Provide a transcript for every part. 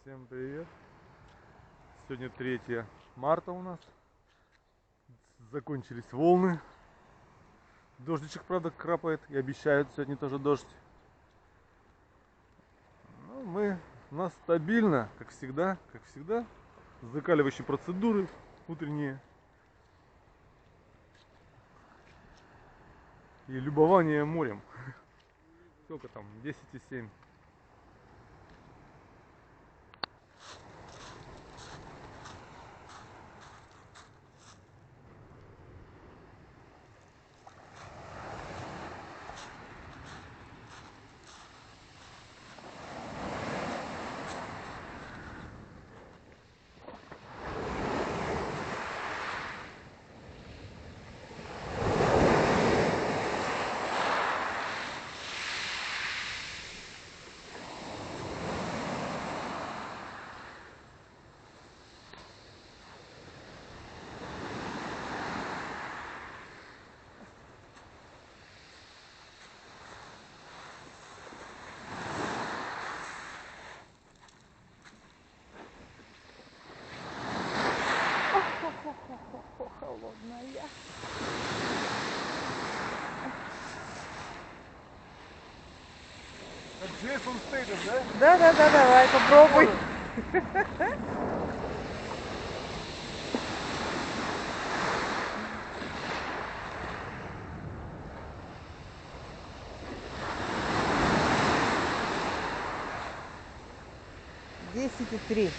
Всем привет! Сегодня 3 марта у нас. Закончились волны. Дождичек, правда, крапает и обещают сегодня тоже дождь. Но у нас стабильно, как всегда. Закаливающие процедуры утренние. И любование морем. Сколько там? 10,7. Холодная. Как Джейсон Стейтем, да? Да, давай, попробуй. Десять и 3.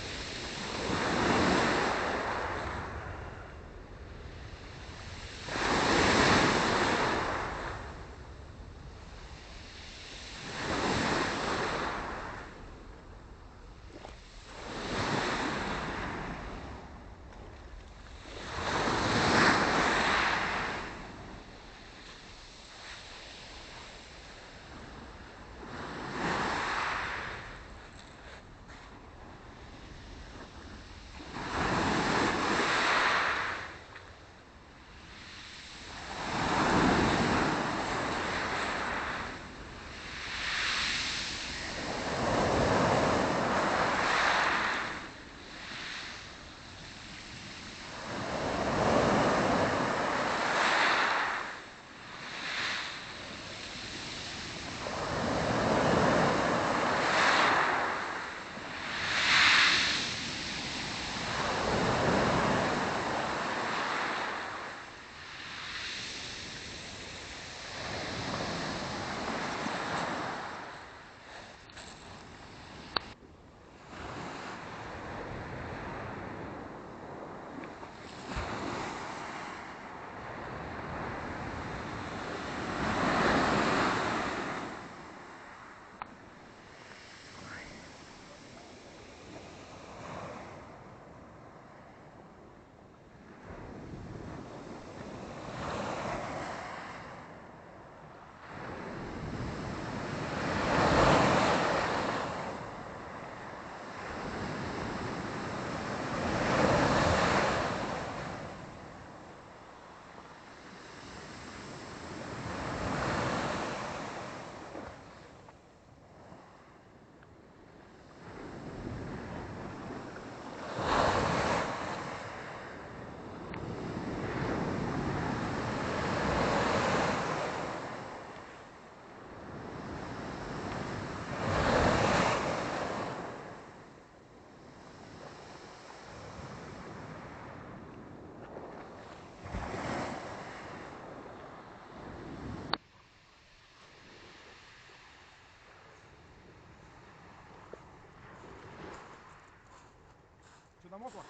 Что, намокло?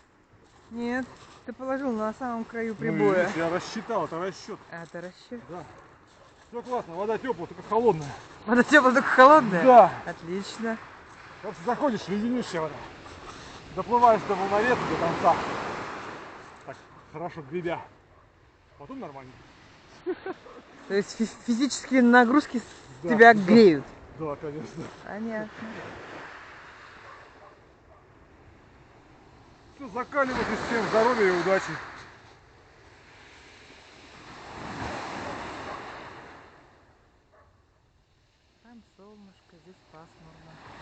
Нет, ты положил на самом краю Ну, прибоя. видишь, я рассчитал, это расчет. А, это расчет. Да. Все классно, вода теплая, только холодная. Вода теплая, только холодная? Да. Отлично. Короче, заходишь, леденющая вода. Доплываешь до волновеса, до конца. Так, хорошо, гребя. Потом нормально. То есть физические нагрузки Да, тебя да. греют? Да, конечно. Понятно. Все, закаливайтесь, всем здоровья и удачи. Там солнышко, здесь пасмурно.